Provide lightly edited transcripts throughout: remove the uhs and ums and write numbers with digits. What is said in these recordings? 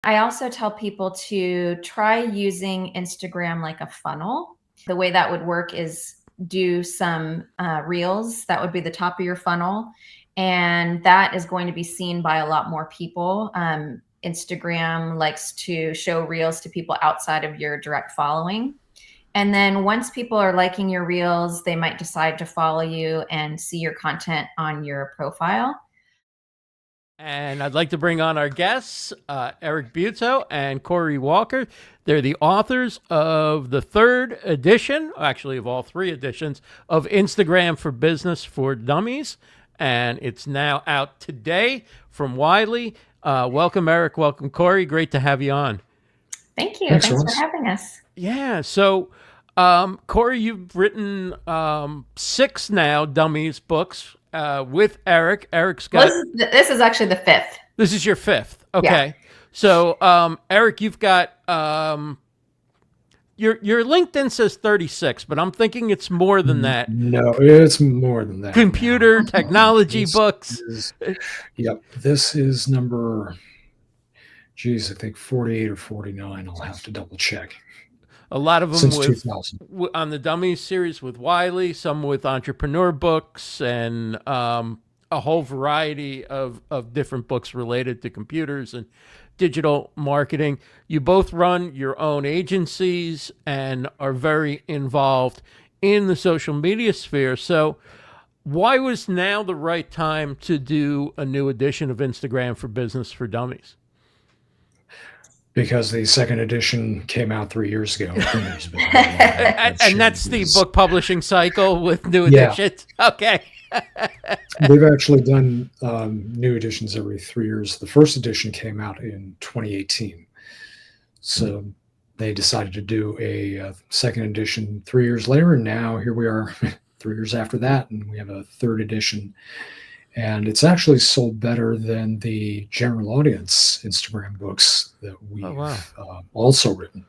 I also tell people to try using Instagram like a funnel. The way that would work is do some reels. That would be the top of your funnel. And that is going to be seen by a lot more people. Instagram likes to show reels to people outside of your direct following. And then once people are liking your reels, they might decide to follow you and see your content on your profile. And I'd like to bring on our guests, Eric Buto and Corey Walker. They're the authors of the third edition, actually of all three editions, of Instagram for Business for Dummies. And it's now out today from Wiley. Welcome, Eric. Welcome, Corey. Great to have you on. Thank you. Thanks, Thanks for Ross. having us. Yeah. So, Corey, you've written 6 now dummies books with Eric. Eric's got. Well, this is actually the fifth. This is your 5th. Okay. Yeah. So, Eric, you've got your LinkedIn says 36, but I'm thinking it's more than that. No, it's more than that. Computer technology books. Yep. This is number, I think 48 or 49. I'll have to double check. A lot of them Since with 2000. on the Dummies series with Wiley, some with entrepreneur books, and a whole variety of different books related to computers and digital marketing. You both run your own agencies and are very involved in the social media sphere. So why was now the right time to do a new edition of Instagram for Business for Dummies? Because the second edition came out 3 years ago. And that's the book publishing cycle with new editions. Yeah. Okay. They've actually done new editions every 3 years. The first edition came out in 2018. So they decided to do a second edition 3 years later. And now here we are 3 years after that. And we have a third edition. And it's actually sold better than the general audience Instagram books that we've also written.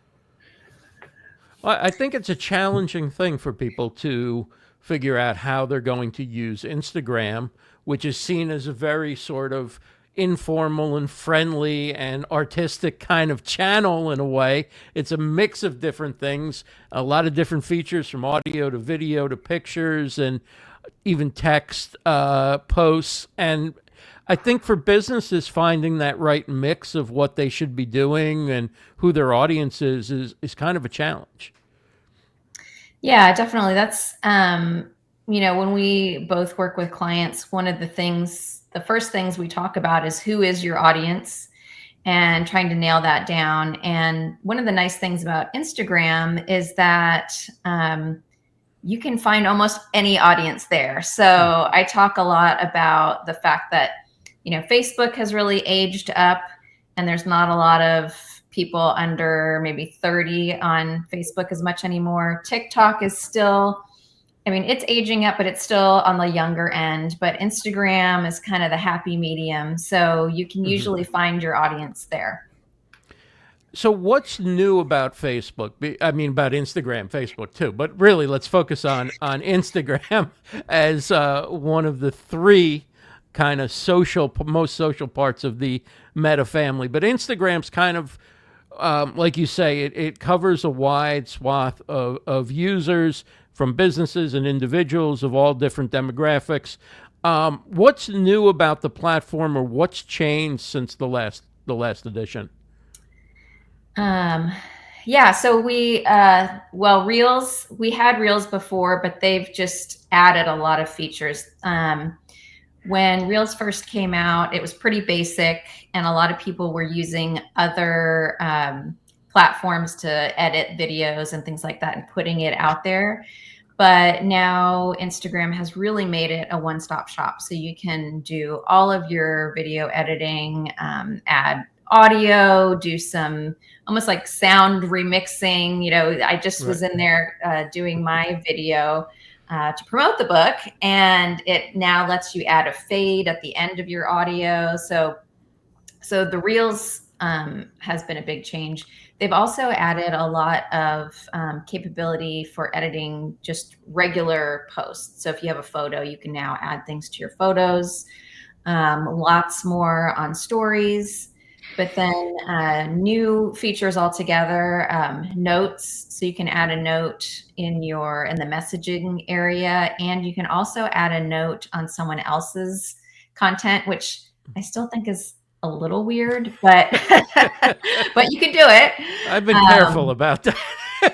Well, I think it's a challenging thing for people to figure out how they're going to use Instagram, which is seen as a very sort of informal and friendly and artistic kind of channel in a way. It's a mix of different things, a lot of different features from audio to video to pictures and even text posts. And I think for businesses, finding that right mix of what they should be doing and who their audience is kind of a challenge. Yeah, definitely. That's, when we both work with clients, one of the first things we talk about is who is your audience and trying to nail that down. And one of the nice things about Instagram is that you can find almost any audience there. So I talk a lot about the fact that, Facebook has really aged up and there's not a lot of people under maybe 30 on Facebook as much anymore. TikTok is still, it's aging up, but it's still on the younger end. But Instagram is kind of the happy medium. So you can usually find your audience there. So what's new about Facebook? About Instagram, Facebook too, but really let's focus on Instagram as one of the three kind of most social parts of the Meta family. But Instagram's kind of, like you say, it covers a wide swath of users from businesses and individuals of all different demographics. What's new about the platform, or what's changed since the last edition? So Reels, we had Reels before, but they've just added a lot of features. When Reels first came out, it was pretty basic, and a lot of people were using other platforms to edit videos and things like that and putting it out there. But now Instagram has really made it a one-stop shop. So you can do all of your video editing, add audio, do some almost like sound remixing. I just was in there doing my video to promote the book, and it now lets you add a fade at the end of your audio. So the Reels has been a big change. They've also added a lot of capability for editing just regular posts. So if you have a photo, you can now add things to your photos. Lots more on stories. But then new features altogether, notes. So you can add a note in the messaging area, and you can also add a note on someone else's content, which I still think is a little weird, but but you can do it. I've been careful about that.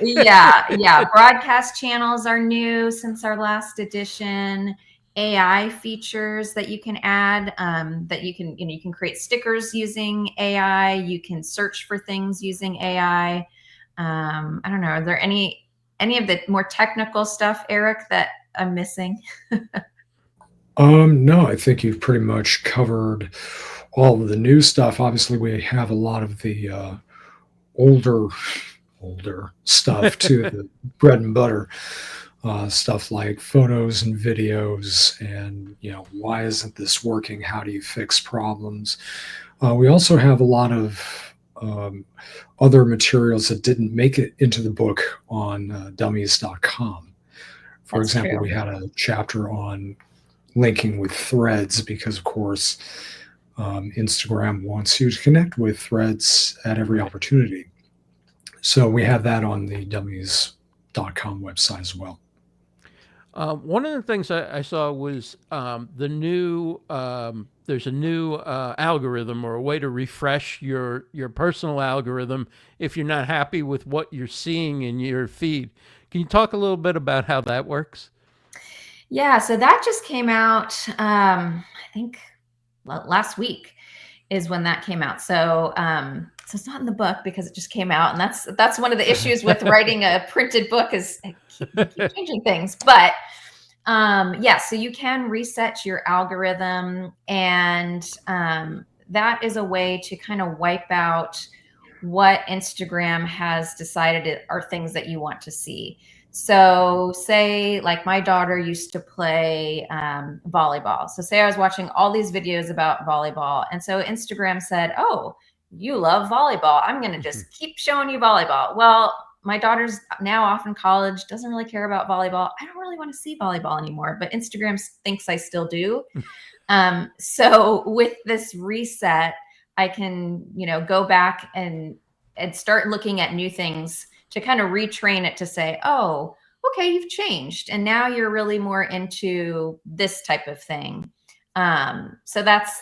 Yeah. Broadcast channels are new since our last edition. AI features that you can add, that you can create stickers using AI. You can search for things using AI. I don't know. Are there any of the more technical stuff, Eric, that I'm missing? No, I think you've pretty much covered all of the new stuff. Obviously, we have a lot of the older stuff too, the bread and butter stuff like photos and videos, and why isn't this working? How do you fix problems? We also have a lot of other materials that didn't make it into the book on dummies.com. For That's example, true. we had a chapter on linking with threads because, of course, Instagram wants you to connect with threads at every opportunity. So we have that on the dummies.com website as well. One of the things I saw was the new. There's a new algorithm or a way to refresh your personal algorithm if you're not happy with what you're seeing in your feed. Can you talk a little bit about how that works? Yeah, so that just came out, I think last week is when that came out. So it's not in the book because it just came out, and that's one of the issues with writing a printed book is keep changing things. But yeah, so you can reset your algorithm, and that is a way to kind of wipe out what Instagram has decided are things that you want to see. So say like my daughter used to play volleyball. So say I was watching all these videos about volleyball. And so Instagram said, oh, you love volleyball. I'm going to just keep showing you volleyball. Well, my daughter's now off in college, doesn't really care about volleyball. I don't really want to see volleyball anymore, but Instagram thinks I still do. So with this reset, I can, go back and start looking at new things to kind of retrain it to say, oh, okay, you've changed. And now you're really more into this type of thing. So that's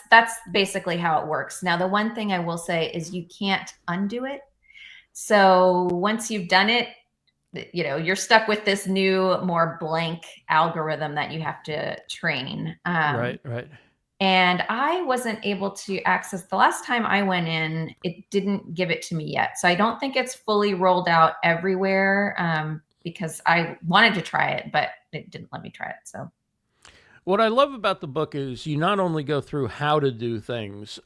basically how it works. Now, the one thing I will say is you can't undo it. So once you've done it, you're stuck with this new, more blank algorithm that you have to train. Right. And I wasn't able to access the last time I went in, it didn't give it to me yet. So I don't think it's fully rolled out everywhere because I wanted to try it, but it didn't let me try it. So what I love about the book is you not only go through how to do things,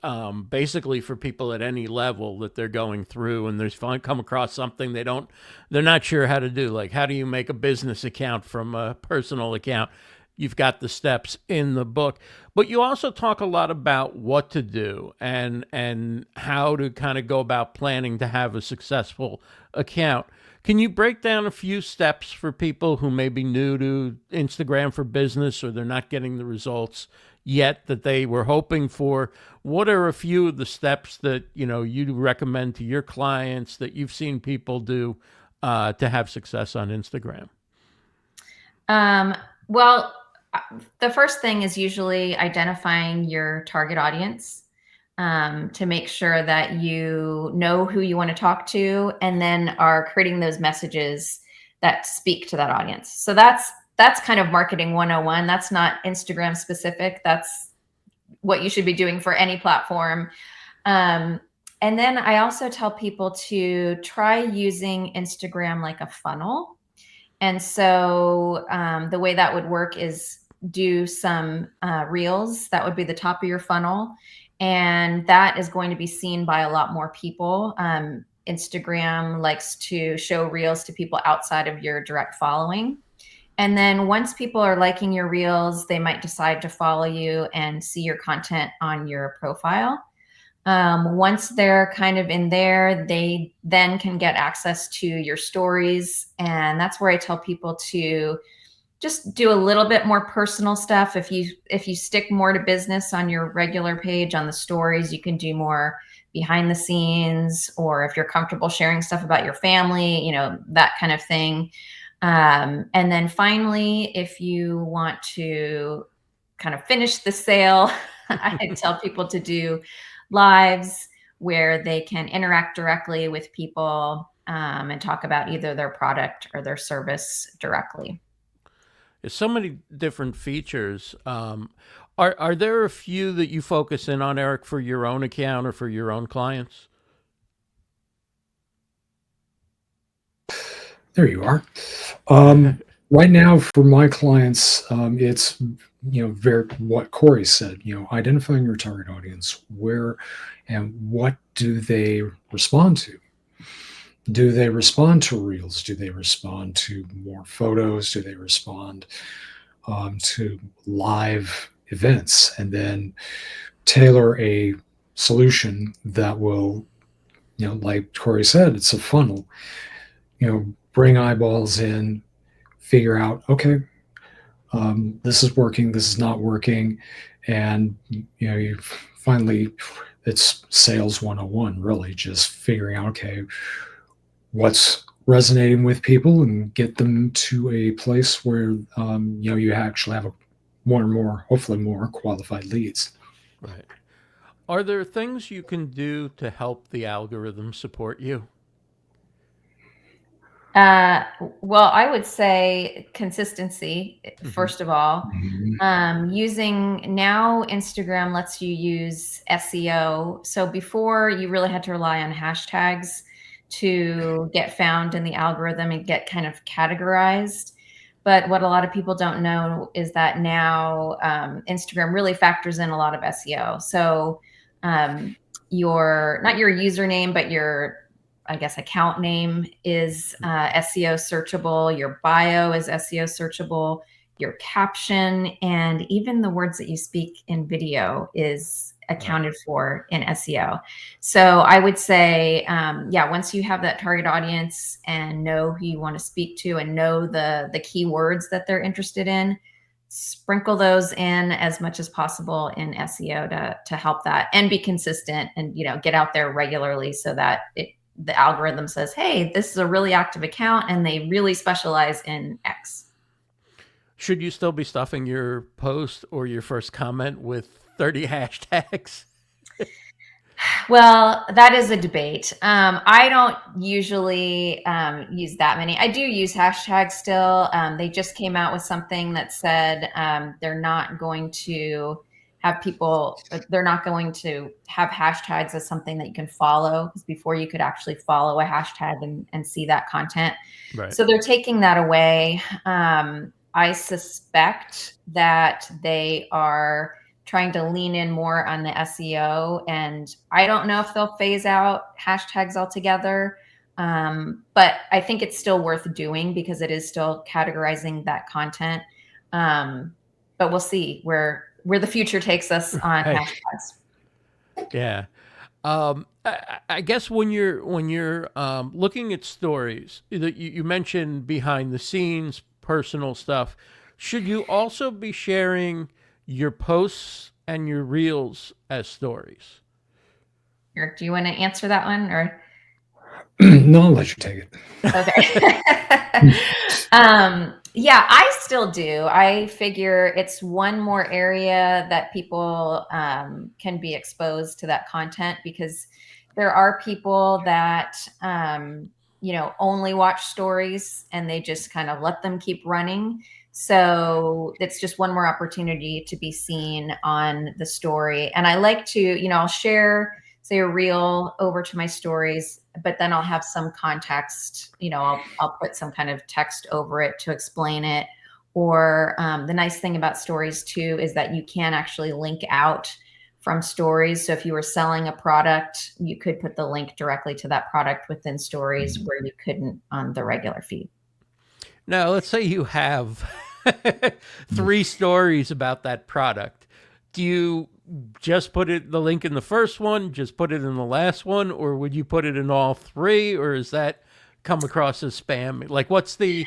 basically for people at any level that they're going through, and there's come across something they're not sure how to do, like how do you make a business account from a personal account? You've got the steps in the book, but you also talk a lot about what to do and how to kind of go about planning to have a successful account. Can you break down a few steps for people who may be new to Instagram for business, or they're not getting the results yet that they were hoping for? What are a few of the steps that you recommend to your clients that you've seen people do to have success on Instagram? Well, the first thing is usually identifying your target audience to make sure that you know who you want to talk to, and then are creating those messages that speak to that audience. So that's kind of marketing 101. That's not Instagram specific. That's what you should be doing for any platform. And then I also tell people to try using Instagram like a funnel. And so the way that would work is do some reels. That would be the top of your funnel. And that is going to be seen by a lot more people. Instagram likes to show reels to people outside of your direct following. And then once people are liking your reels, they might decide to follow you and see your content on your profile. Once they're kind of in there, they then can get access to your stories. And that's where I tell people to just do a little bit more personal stuff. If you stick more to business on your regular page on the stories, you can do more behind the scenes, or if you're comfortable sharing stuff about your family, you know, that kind of thing. And then finally, if you want to kind of finish the sale, I tell people to do lives where they can interact directly with people and talk about either their product or their service directly. There's so many different features. Are there a few that you focus in on, Eric, for your own account or for your own clients? There you are. Right now, for my clients, it's, you know, very what Corey said. You know, identifying your target audience, where and what do they respond to? Do they respond to reels? Do they respond to more photos? Do they respond to live events? And then tailor a solution that will, you know, like Corey said, it's a funnel. You know, bring eyeballs in, figure out, okay, this is working, this is not working, and you know, you finally, it's sales 101, really, just figuring out, okay, what's resonating with people and get them to a place where you know, you actually have more and more, hopefully more qualified leads. Right. Are there things you can do to help the algorithm support you? Well, I would say consistency, first of all. Using now Instagram lets you use SEO. So before, you really had to rely on hashtags to get found in the algorithm and get kind of categorized. But what a lot of people don't know is that now Instagram really factors in a lot of SEO. So not your username, but your, I guess, account name is SEO searchable. Your bio is SEO searchable. Your caption and even the words that you speak in video is accounted for in SEO. So I would say, yeah, once you have that target audience and know who you want to speak to and know the keywords that they're interested in, sprinkle those in as much as possible in SEO to help that, and be consistent, and, you know, get out there regularly so that the algorithm says, hey, this is a really active account and they really specialize in X. Should you still be stuffing your post or your first comment with 30 hashtags? Well, that is a debate. I don't usually use that many. I do use hashtags still. They just came out with something that said they're not going to have hashtags as something that you can follow, because before you could actually follow a hashtag and see that content. Right. So they're taking that away. I suspect that they are trying to lean in more on the SEO, and I don't know if they'll phase out hashtags altogether. But I think it's still worth doing because it is still categorizing that content. But we'll see where the future takes us on hashtags. Yeah. I guess when you're looking at stories, you mentioned behind the scenes, personal stuff. Should you also be sharing your posts and your reels as stories? Eric, do you want to answer that one, or? No, I'll let you take it. Okay. Yeah, I still do. I figure it's one more area that people can be exposed to that content, because there are people that you know, only watch stories and they just kind of let them keep running. So it's just one more opportunity to be seen on the story. And I like to, you know, I'll share, say, a reel over to my stories, but then I'll have some context, you know, I'll put some kind of text over it to explain it. Or the nice thing about stories too is that you can actually link out from stories. So if you were selling a product, you could put the link directly to that product within stories where you couldn't on the regular feed. Now, let's say you have 3 stories about that product. Do you just put the link in the first one, just put it in the last one, or would you put it in all 3, or is that come across as spam? Like, what's the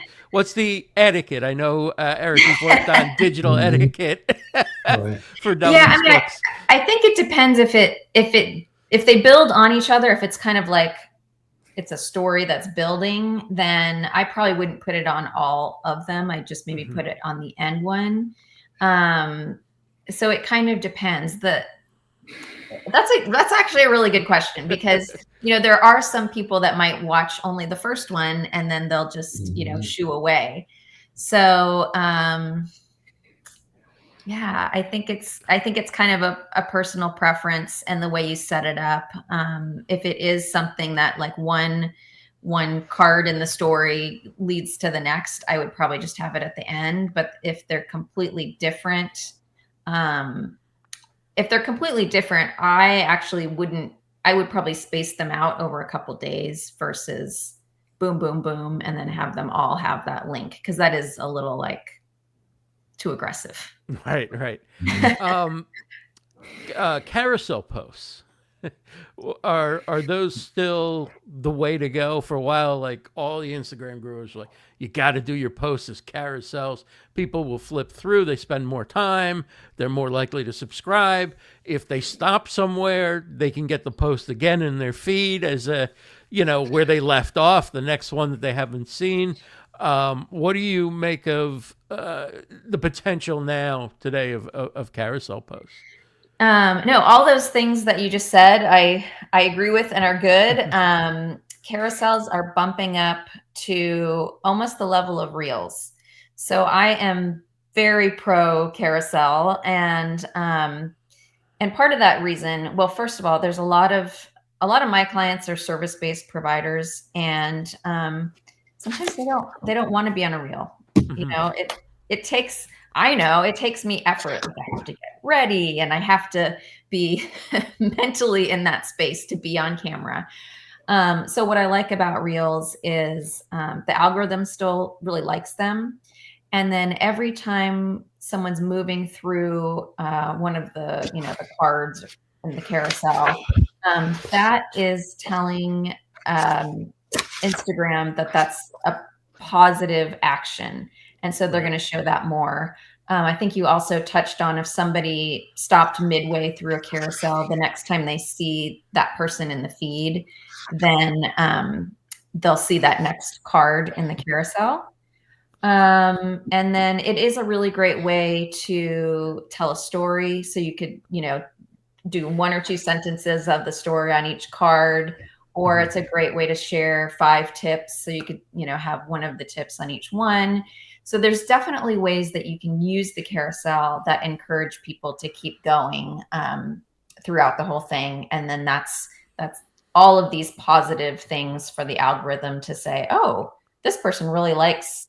etiquette? I know Eric, you've worked on digital etiquette for dummies books. I think it depends if if they build on each other, if it's kind of like it's a story that's building, then I probably wouldn't put it on all of them. I just maybe put it on the end one. So it kind of depends. That's actually a really good question, because there are some people that might watch only the first one and then they'll just shoo away. So yeah, I think it's kind of a personal preference and the way you set it up. If it is something that like one card in the story leads to the next, I would probably just have it at the end. But if they're completely different, I actually wouldn't. I would probably space them out over a couple days versus boom, boom, boom, and then have them all have that link, because that is a little like too aggressive. Right. Carousel posts. Are those still the way to go? For a while, like all the Instagram gurus were like, you got to do your posts as carousels. People will flip through. They spend more time. They're more likely to subscribe. If they stop somewhere, they can get the post again in their feed as where they left off, the next one that they haven't seen. What do you make of the potential now today of carousel posts? No, all those things that you just said, I agree with and are good. Carousels are bumping up to almost the level of reels. So I am very pro carousel, and part of that reason, well, first of all, there's a lot of my clients are service-based providers, and sometimes they don't want to be on a reel. It takes me effort. I have to get ready and I have to be mentally in that space to be on camera. So what I like about reels is the algorithm still really likes them. And then every time someone's moving through one of the, the cards in the carousel, that is telling Instagram that that's a positive action. And so they're going to show that more. I think you also touched on, if somebody stopped midway through a carousel, the next time they see that person in the feed, then they'll see that next card in the carousel. And then it is a really great way to tell a story. So you could, do 1 or 2 sentences of the story on each card, or it's a great way to share 5 tips. So you could, have one of the tips on each one. So there's definitely ways that you can use the carousel that encourage people to keep going throughout the whole thing. And then that's all of these positive things for the algorithm to say, oh, this person really likes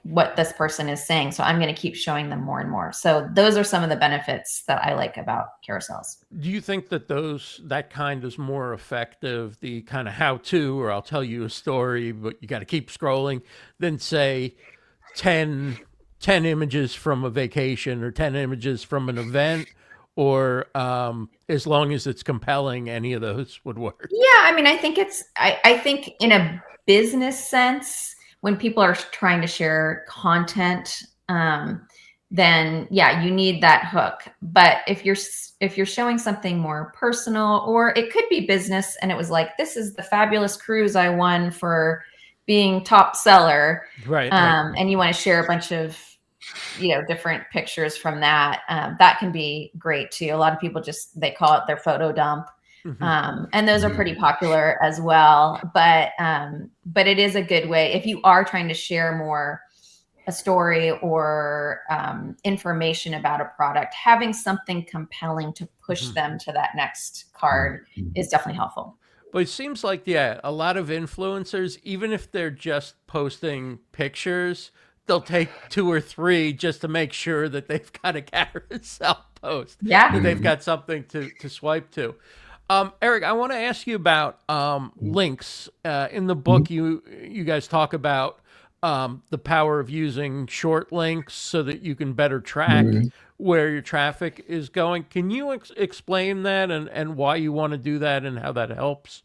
what this person is saying, so I'm going to keep showing them more and more. So those are some of the benefits that I like about carousels. Do you think that that kind is more effective, the kind of how-to, or I'll tell you a story, but you got to keep scrolling, than say 10 images from a vacation or 10 images from an event? Or as long as it's compelling, any of those would work? Yeah, I mean, I think I think in a business sense, when people are trying to share content, then yeah, you need that hook. But if you're showing something more personal, or it could be business, and it was like, this is the fabulous cruise I won for being top seller, right. And you want to share a bunch of different pictures from that, that can be great too. A lot of people they call it their photo dump. And those are pretty popular as well. But it is a good way if you are trying to share more a story or information about a product. Having something compelling to push them to that next card is definitely helpful. But it seems like, a lot of influencers, even if they're just posting pictures, they'll take 2 or 3 just to make sure that they've got a carousel post. Yeah. That they've got something to swipe to. Eric, I want to ask you about links. In the book, you guys talk about the power of using short links so that you can better track where your traffic is going. Can you explain that and why you want to do that and how that helps?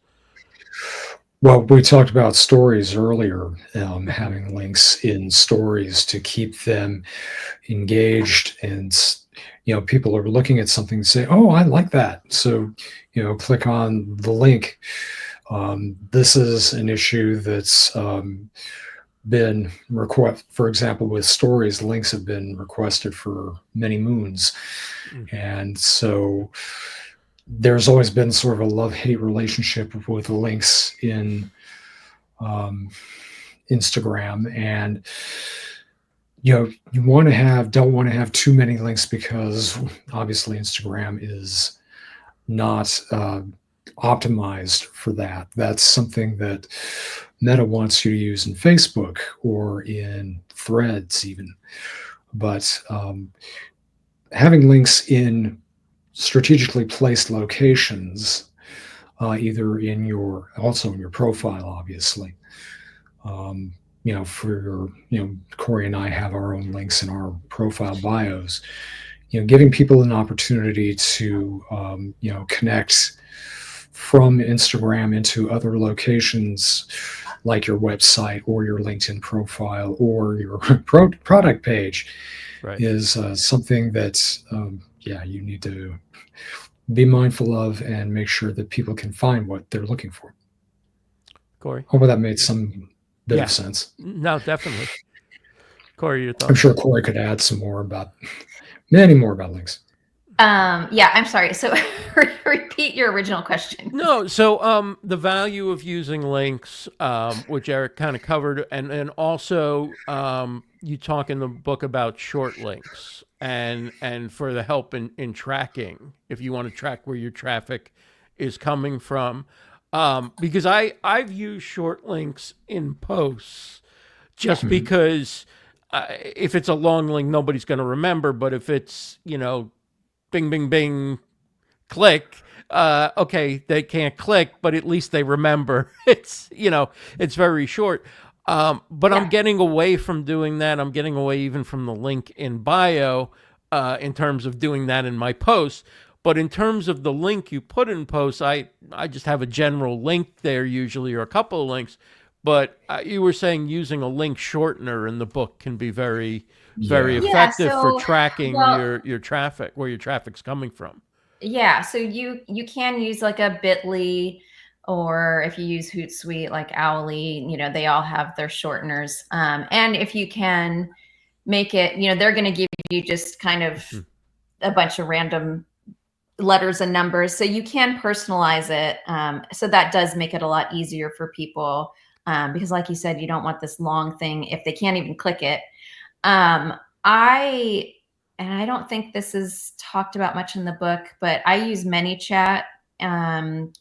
Well, we talked about stories earlier, having links in stories to keep them engaged and people are looking at something and say, "Oh, I like that." So, click on the link. This is an issue that's been requested. For example, with stories, links have been requested for many moons. And so there's always been sort of a love-hate relationship with links in Instagram. And you don't want to have too many links, because obviously Instagram is not optimized for that. That's something that Meta wants you to use in Facebook or in Threads even. But having links in strategically placed locations, either in your profile, obviously. For Corey and I have our own links in our profile bios. Giving people an opportunity to connect from Instagram into other locations, like your website or your LinkedIn profile or your product page, is something that you need to be mindful of and make sure that people can find what they're looking for. Corey? Hopefully that made some bit of sense. No, definitely. Corey, your thoughts? I'm sure Corey could add many more about links. Yeah, I'm sorry. So repeat your original question. No, so the value of using links, which Eric kind of covered, and also you talk in the book about short links and for the help in tracking, if you want to track where your traffic is coming from. Because I've used short links in posts just because if it's a long link, nobody's going to remember. But if it's, bing, bing, bing, click, okay, they can't click, but at least they remember. It's very short. But I'm getting away from doing that. I'm getting away even from the link in bio in terms of doing that in my posts. But in terms of the link you put in posts, I just have a general link there usually, or a couple of links. But you were saying using a link shortener in the book can be very effective for tracking your traffic, where your traffic's coming from. Yeah, so you can use like a Bitly, or if you use Hootsuite like Owly, they all have their shorteners. And if you can make it, they're going to give you just kind of a bunch of random letters and numbers, so you can personalize it. So that does make it a lot easier for people, because like you said, you don't want this long thing if they can't even click it. I don't think this is talked about much in the book, but I use ManyChat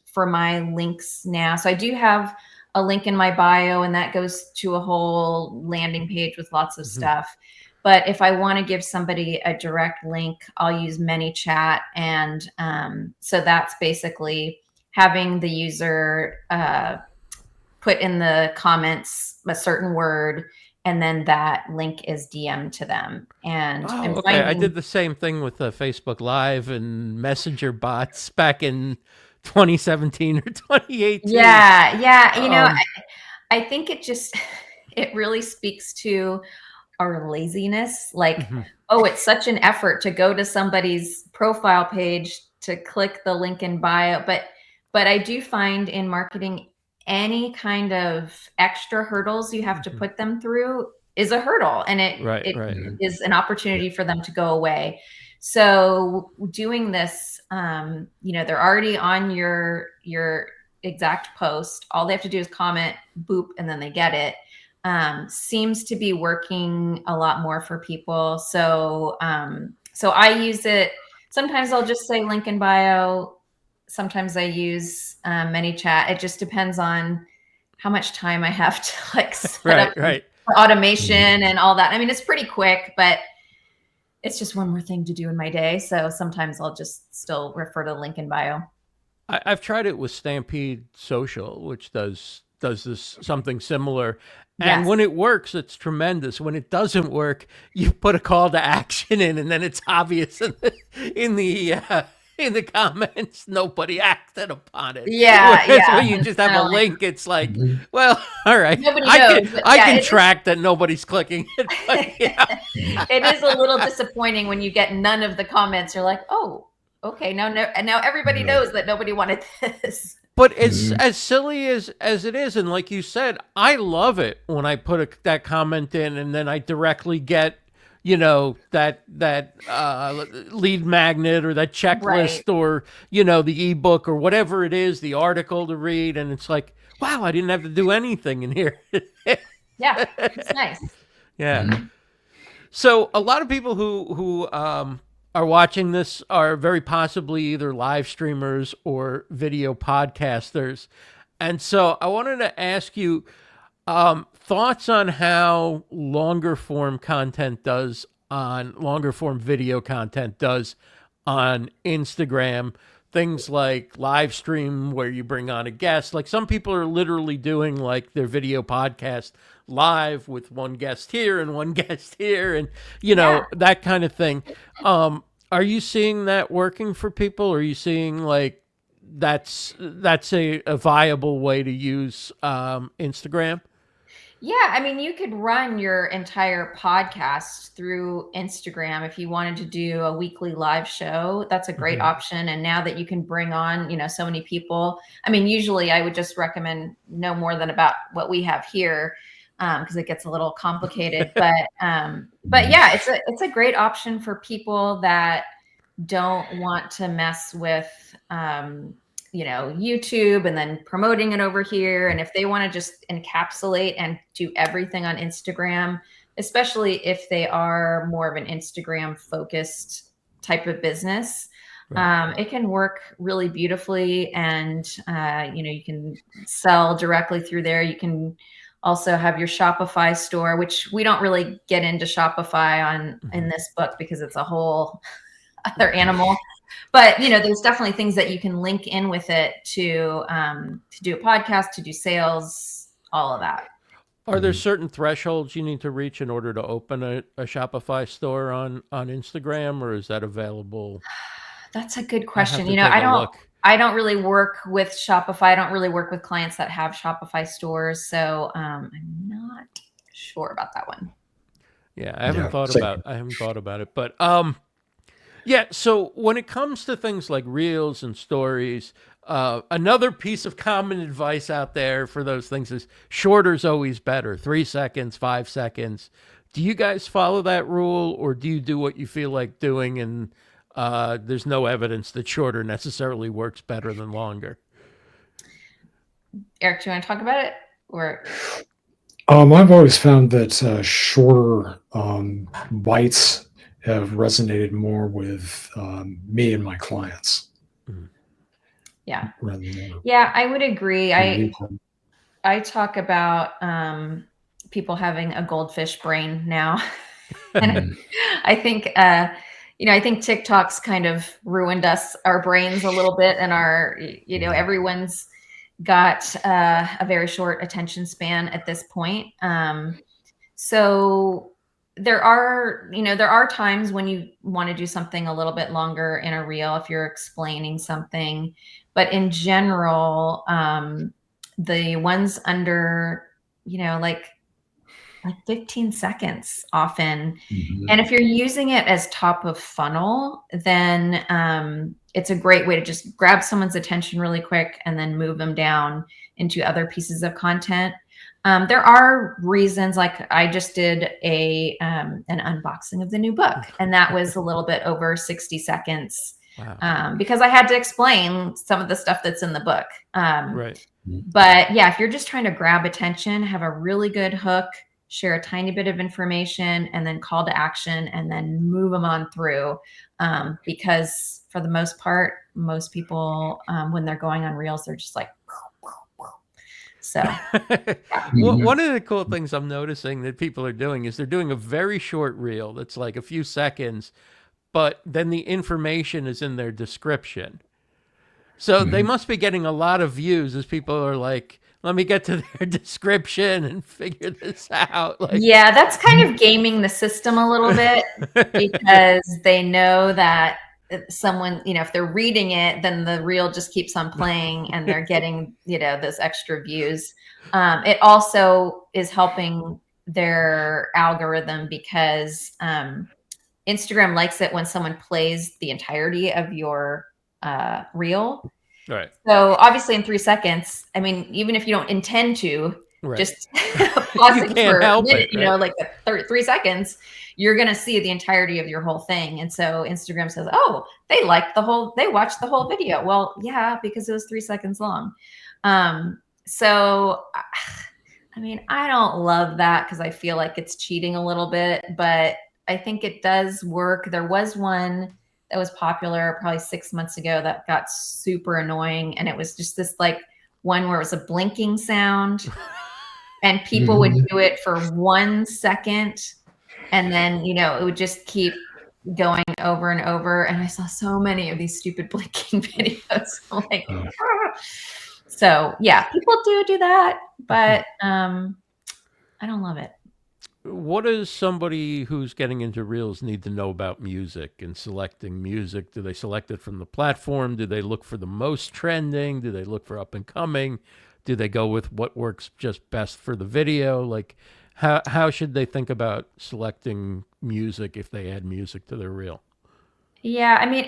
for my links now. So I do have a link in my bio, and that goes to a whole landing page with lots of stuff. But if I want to give somebody a direct link, I'll use ManyChat. And so that's basically having the user put in the comments a certain word, and then that link is DM'd to them. And I did the same thing with Facebook Live and Messenger bots back in 2017 or 2018. Yeah. I think it really speaks to our laziness. Like, it's such an effort to go to somebody's profile page to click the link in bio. But I do find in marketing, any kind of extra hurdles you have to put them through is a hurdle, and it is an opportunity for them to go away. So doing this, they're already on your exact post. All they have to do is comment, boop, and then they get it. Seems to be working a lot more for people. So I use it. Sometimes I'll just say link in bio. Sometimes I use ManyChat. It just depends on how much time I have to set up automation and all that. I mean, it's pretty quick, but it's just one more thing to do in my day. So sometimes I'll just still refer to link in bio. I've tried it with Stampede Social, which does this something similar. And when it works, it's tremendous. When it doesn't work, you put a call to action in, and then it's obvious in the in the comments, nobody acted upon it. Yeah, Whereas yeah. when you just have a Kinda like, link, it's like, Mhm. well, all right, nobody I knows. can But I yeah, can track that nobody's clicking it, but yeah. it is a little disappointing when you get none of the comments. You're like, oh, okay, now and now everybody Right. knows that nobody wanted this. But it's Mhm. as silly as it is, and like you said, I love it when I put that comment in, and then I directly get, that lead magnet or that Right. checklist or the ebook or whatever it is, the article to read, and it's like, wow, I didn't have to do anything in here. Yeah, it's nice. Yeah. Mhm. So a lot of people who are watching this are very possibly either live streamers or video podcasters, and so I wanted to ask you thoughts on how longer form video content does on Instagram. Things like live stream where you bring on a guest. Like some people are literally doing like their video podcast live with one guest here and one guest here, and Yeah. that kind of thing. Are you seeing that working for people? Are you seeing like that's a viable way to use Instagram? Yeah, I mean, you could run your entire podcast through Instagram if you wanted to do a weekly live show. That's a great Mhm. option. And now that you can bring on, so many people, I mean, usually I would just recommend no more than about what we have here, because it gets a little complicated. But Mhm. yeah, it's a great option for people that don't want to mess with YouTube and then promoting it over here. And if they want to just encapsulate and do everything on Instagram, especially if they are more of an Instagram focused type of business, Right. it can work really beautifully. And you can sell directly through there. You can also have your Shopify store, which we don't really get into Shopify in Mhm. this book because it's a whole other animal. But there's definitely things that you can link in with it to do a podcast, to do sales, all of that. Are there certain thresholds you need to reach in order to open a Shopify store on Instagram, or is that available? That's a good I have question. to take I a don't look. I don't really work with Shopify. I don't really work with clients that have Shopify stores, so I'm not sure about that one. Yeah, I haven't Yeah. thought Same. about it, but yeah. So when it comes to things like reels and stories, another piece of common advice out there for those things is shorter's always better. 3 seconds, 5 seconds. Do you guys follow that rule, or do you do what you feel like doing? And there's no evidence that shorter necessarily works better than longer. Eric, do you want to talk about it? Or I've always found that shorter bites have resonated more with me and my clients Mhm. yeah. rather than Yeah, I would agree. I replay. I talk about people having a goldfish brain now. And Mhm. I think I think TikTok's kind of ruined our brains a little bit, and everyone's got a very short attention span at this point. So there are times when you want to do something a little bit longer in a reel if you're explaining something, but in general, the ones under like 15 seconds often. Mhm. And if you're using it as top of funnel, then it's a great way to just grab someone's attention really quick and then move them down into other pieces of content. There are reasons, like I just did an unboxing of the new book, and that was a little bit over 60 seconds Wow. because I had to explain some of the stuff that's in the book. Right. But yeah, if you're just trying to grab attention, have a really good hook, share a tiny bit of information, and then call to action, and then move them on through. Because for the most part, most people, when they're going on reels, they're just like, so. Mhm. One of the cool things I'm noticing that people are doing is they're doing a very short reel that's like a few seconds, but then the information is in their description. So they Mhm. must be getting a lot of views as people are like, let me get to their description and figure this out. Like, Yeah, that's kind of gaming the system a little bit because they know that someone, if they're reading it, then the reel just keeps on playing and they're getting, those extra views. It also is helping their algorithm because Instagram likes it when someone plays the entirety of your reel. Right. So obviously in 3 seconds, I mean, even if you don't intend to, Right. just pause You it can't for a help minute, it, right? like 3 seconds, you're going to see the entirety of your whole thing. And so Instagram says, oh, they watched the whole video. Well, yeah, because it was 3 seconds long. So, I mean, I don't love that because I feel like it's cheating a little bit, but I think it does work. There was one that was popular probably 6 months ago that got super annoying. And it was just this like one where it was a blinking sound and people would do it for 1 second. And then, it would just keep going over and over. And I saw so many of these stupid blinking videos. I'm like, so yeah, people do that, but I don't love it. What does somebody who's getting into Reels need to know about music and selecting music? Do they select it from the platform? Do they look for the most trending? Do they look for up and coming? Do they go with what works just best for the video? Like, how should they think about selecting music if they add music to their reel? Yeah, I mean,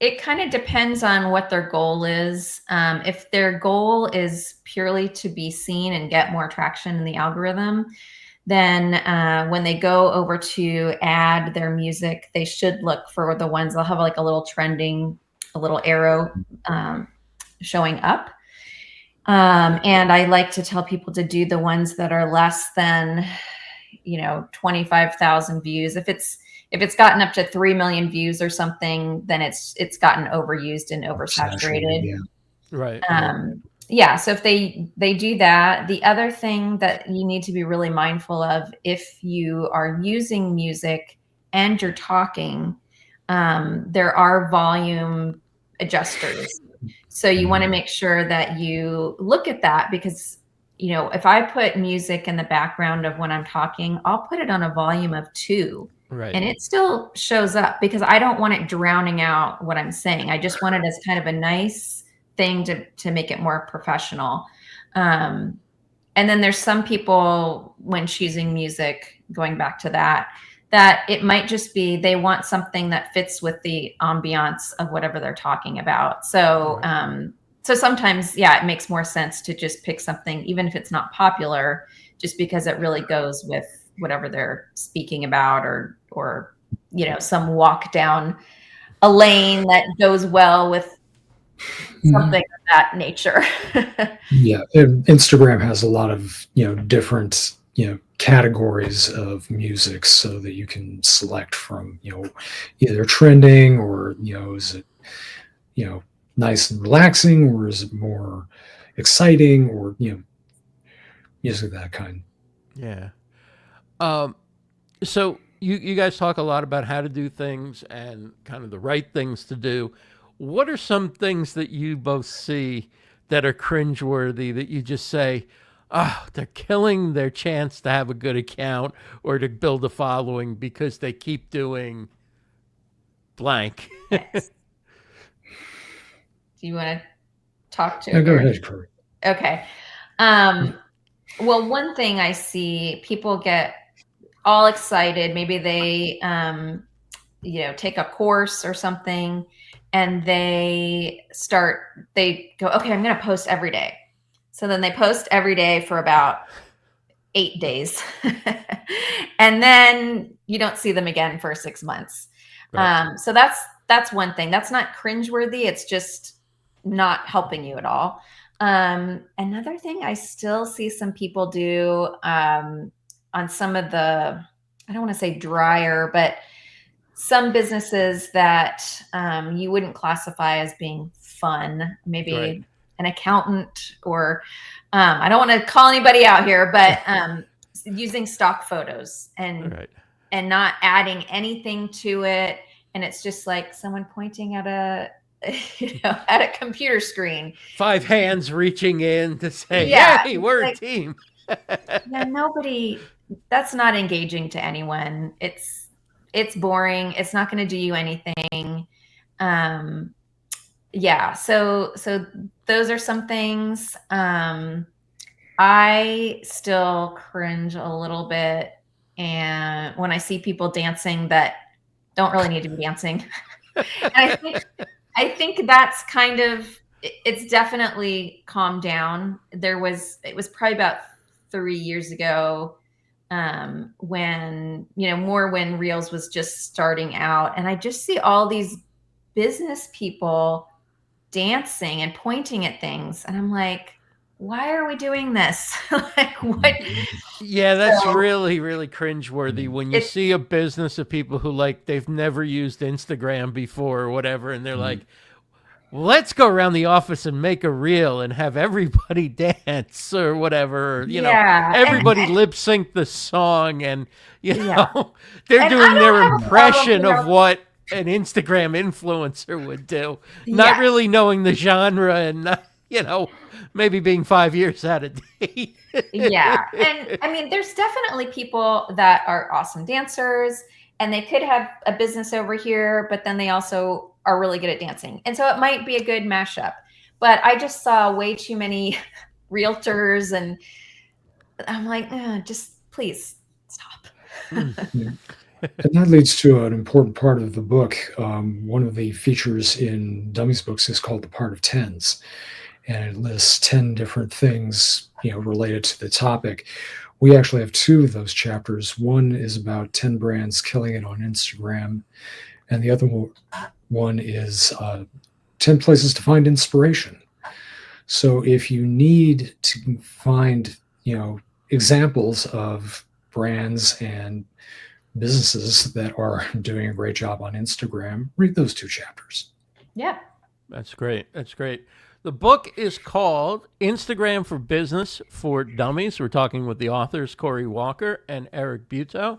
it kind of depends on what their goal is. If their goal is purely to be seen and get more traction in the algorithm, then when they go over to add their music, they should look for the ones that have like a little arrow showing up. And I like to tell people to do the ones that are less than, 25,000 views. If it's gotten up to 3 million views or something, then it's gotten overused and oversaturated. Yeah. Right. Yeah. So if they do that, the other thing that you need to be really mindful of, if you are using music and you're talking, there are volume adjusters. So you want to make sure that you look at that because, if I put music in the background of when I'm talking, I'll put it on a volume of 2. Right. And it still shows up because I don't want it drowning out what I'm saying. I just want it as kind of a nice thing to make it more professional. And then there's some people when choosing music, going back to that it might just be they want something that fits with the ambiance of whatever they're talking about. So so sometimes, yeah, it makes more sense to just pick something, even if it's not popular, just because it really goes with whatever they're speaking about, or some walk down a lane that goes well with something of that nature. Yeah, and Instagram has a lot of different categories of music, so that you can select from either trending or is it nice and relaxing, or is it more exciting, or music of that kind. Yeah. So you guys talk a lot about how to do things and kind of the right things to do. What are some things that you both see that are cringeworthy that you just say, oh, they're killing their chance to have a good account or to build a following because they keep doing blank? Yes. Do you want to talk to Yeah, it? go ahead, Corey. Okay. Well, one thing I see, people get all excited. Maybe they, take a course or something, and they go, okay, I'm going to post every day. So then they post every day for about 8 days. And then you don't see them again for 6 months. Right. So that's one thing. That's not cringeworthy. It's just not helping you at all. Another thing I still see some people do on some of the, I don't want to say drier, but some businesses that you wouldn't classify as being fun, maybe Right. an accountant, or I don't want to call anybody out here, but using stock photos and not adding anything to it. And it's just like someone pointing at at a computer screen. 5 hands reaching in to say, Yeah, "Hey, we're like, a team." Yeah, that's not engaging to anyone. It's boring. It's not going to do you anything. Yeah, so those are some things. I still cringe a little bit, and when I see people dancing that don't really need to be dancing. And I think that's kind of, it's definitely calmed down. It was probably about 3 years ago, when, more when Reels was just starting out, and I just see all these business people dancing and pointing at things, and I'm like, why are we doing this? Like, what? Yeah, that's So really, really cringeworthy when you it's see a business of people who like they've never used Instagram before or whatever, and they're like, let's go around the office and make a reel and have everybody dance or whatever, or, yeah, everybody lip sync the song, and yeah, they're and I doing their don't have a problem, impression of what an Instagram influencer would do, not yeah. really knowing the genre and not, maybe being 5 years out of date. Yeah. And I mean, there's definitely people that are awesome dancers, and they could have a business over here, but then they also are really good at dancing. And so it might be a good mashup. But I just saw way too many realtors, and I'm like, just please stop. Yeah. And that leads to an important part of the book. One of the features in Dummies books is called the part of tens, and it lists 10 different things, related to the topic. We actually have two of those chapters. One is about 10 brands killing it on Instagram, and the other one is 10 places to find inspiration. So if you need to find, examples of brands and businesses that are doing a great job on Instagram, read those two chapters. Yeah. That's great. That's great. The book is called Instagram for Business for Dummies. We're talking with the authors, Corey Walker and Eric Butow.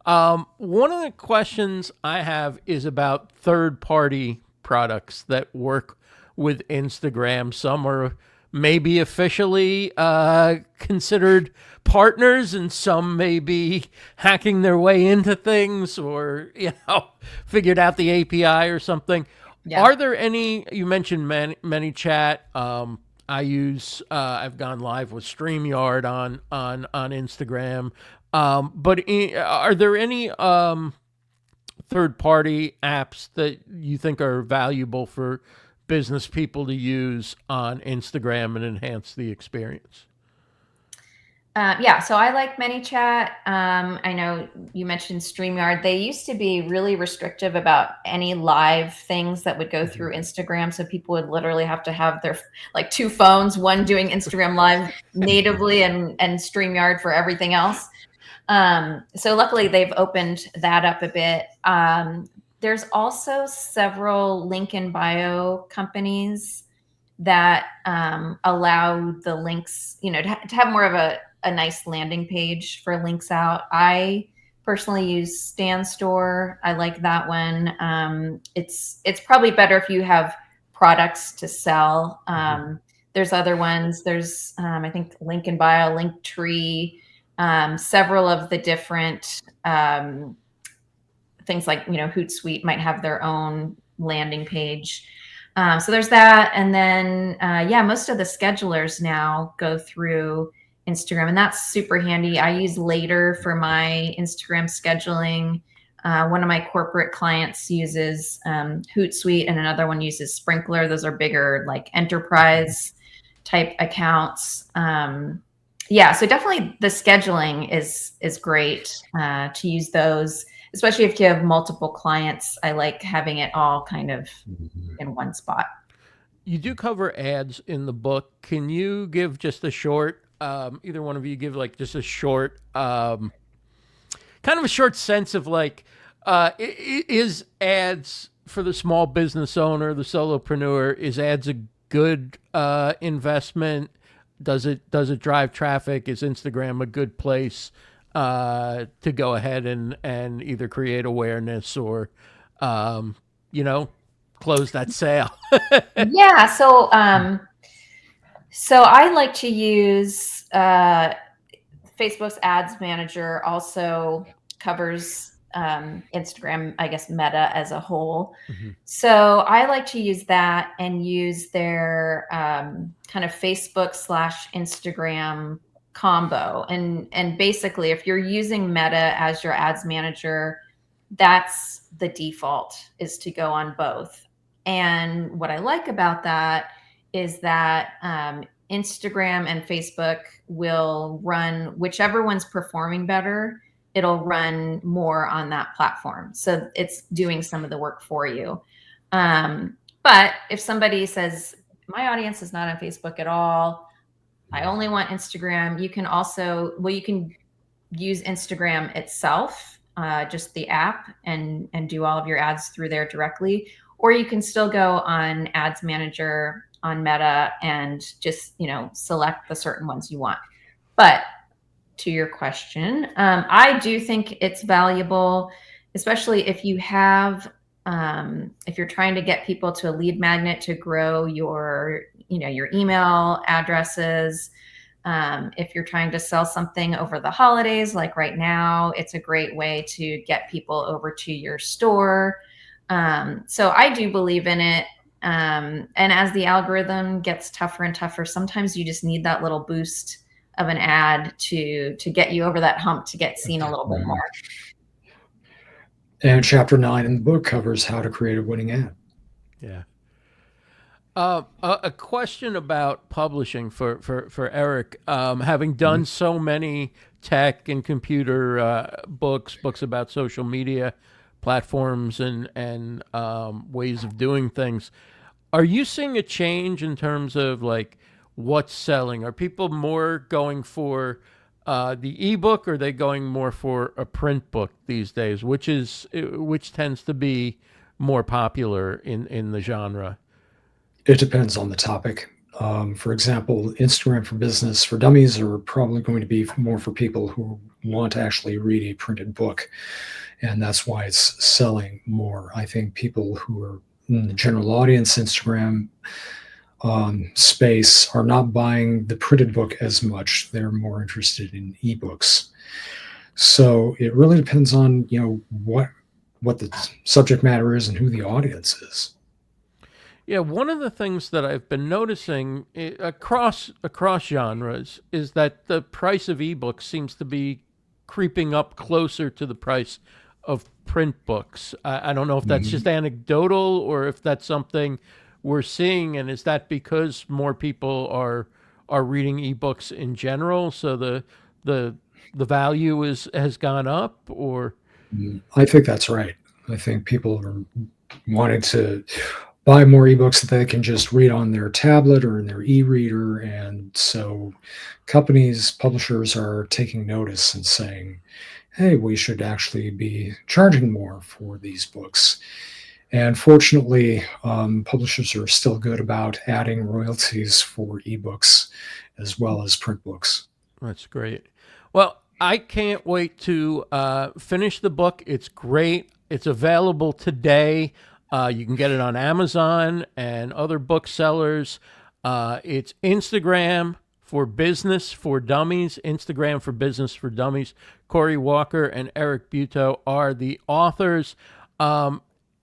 One of the questions I have is about third-party products that work with Instagram. Some are maybe officially considered partners, and some may be hacking their way into things, or figured out the API or something. Yeah. Are there any? You mentioned ManyChat. I've gone live with StreamYard on Instagram. But are there any third-party apps that you think are valuable for business people to use on Instagram and enhance the experience? Yeah, so I like ManyChat. I know you mentioned StreamYard. They used to be really restrictive about any live things that would go through Instagram. So people would literally have to have their two phones, one doing Instagram Live natively and StreamYard for everything else. So luckily they've opened that up a bit. There's also several link in bio companies that allow the links, to have more of a nice landing page for links out. I personally use Stan Store. I like that one. It's probably better if you have products to sell. There's other ones. There's I think link in bio, Linktree, several of the different things like Hootsuite might have their own landing page. So there's that. And then, most of the schedulers now go through Instagram, and that's super handy. I use Later for my Instagram scheduling. One of my corporate clients uses Hootsuite, and another one uses Sprinkler. Those are bigger, enterprise type accounts. So definitely the scheduling is great to use those, especially if you have multiple clients. I like having it all kind of in one spot. You do cover ads in the book. Can you give just a short, either one of you give just a short, kind of a short sense of is ads for the small business owner, the solopreneur, is ads a good investment? Does it drive traffic? Is Instagram a good place to go ahead and either create awareness or, close that sale? Yeah. So I like to use Facebook's Ads Manager. Also covers Instagram, I guess, Meta as a whole. Mhm. So I like to use that and use their kind of Facebook/Instagram combo. And basically, if you're using Meta as your ads manager, that's the default, is to go on both. And what I like about that is that Instagram and Facebook will run whichever one's performing better. It'll run more on that platform. So it's doing some of the work for you. But if somebody says, my audience is not on Facebook at all, I only want Instagram, you can also, well, you can use Instagram itself, just the app, and do all of your ads through there directly. Or you can still go on Ads Manager on Meta and just, select the certain ones you want. But to your question, I do think it's valuable, especially if you have, if you're trying to get people to a lead magnet to grow your, your email addresses. If you're trying to sell something over the holidays, like right now, it's a great way to get people over to your store. So I do believe in it. And as the algorithm gets tougher and tougher, sometimes you just need that little boost of an ad to get you over that hump, to get seen a little bit more. And chapter 9 in the book covers how to create a winning ad. Yeah. A question about publishing for Eric. Having done so many tech and computer books about social media platforms and ways of doing things, are you seeing a change in terms of like what's selling? Are people more going for the ebook, or are they going more for a print book these days? Which tends to be more popular in the genre? It depends on the topic. For example, Instagram for Business for Dummies are probably going to be more for people who want to actually read a printed book, and that's why it's selling more. I think people who are in the general audience Instagram space are not buying the printed book as much. They're more interested in ebooks. So it really depends on what the subject matter is and who the audience is. Yeah, one of the things that I've been noticing across genres is that the price of ebooks seems to be creeping up closer to the price of print books. I don't know if that's just anecdotal or if that's something we're seeing, and is that because more people are reading ebooks in general, so the value has gone up? Or I think that's right. I think people are wanting to buy more ebooks that they can just read on their tablet or in their e-reader, and so publishers are taking notice and saying, hey, we should actually be charging more for these books. And fortunately, publishers are still good about adding royalties for ebooks as well as print books. That's great. Well, I can't wait to finish the book. It's great. It's available today. You can get it on Amazon and other booksellers. It's Instagram for Business for Dummies. Instagram for Business for Dummies. Corey Walker and Eric Buetow are the authors.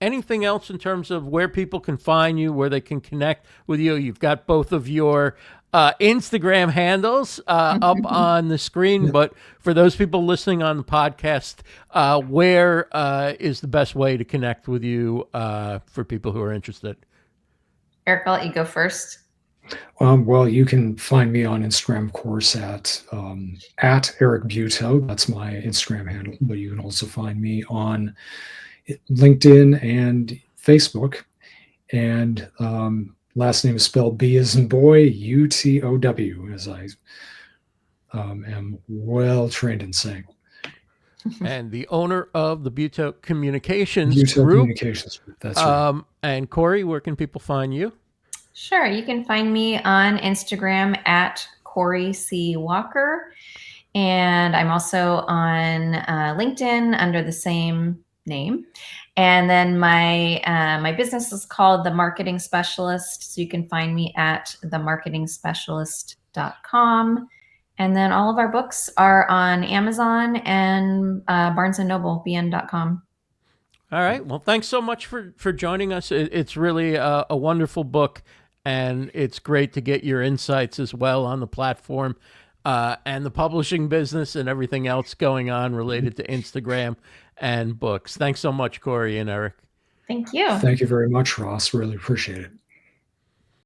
Anything else in terms of where people can find you, where they can connect with you? You've got both of your Instagram handles up on the screen, but for those people listening on the podcast, where is the best way to connect with you for people who are interested? Eric, I'll let you go first. Well, you can find me on Instagram, of course, at Eric Buetow. That's my Instagram handle, but you can also find me on LinkedIn and Facebook, and last name is spelled B as in boy, Utow, as I am well trained in saying. And the owner of the Buetow Communications Buetow Group. Communications Group, that's right. And Corey, where can people find you? Sure, you can find me on Instagram at Corey C. Walker, and I'm also on LinkedIn under the same name. And then my business is called The Marketing Specialist. So you can find me at themarketingspecialist.com. And then all of our books are on Amazon and Barnes & Noble, bn.com. All right. Well, thanks so much for joining us. It's really a wonderful book, and it's great to get your insights as well on the platform and the publishing business and everything else going on related to Instagram and books. Thanks so much, Corey and Eric. Thank you. Thank you very much, Ross. Really appreciate it.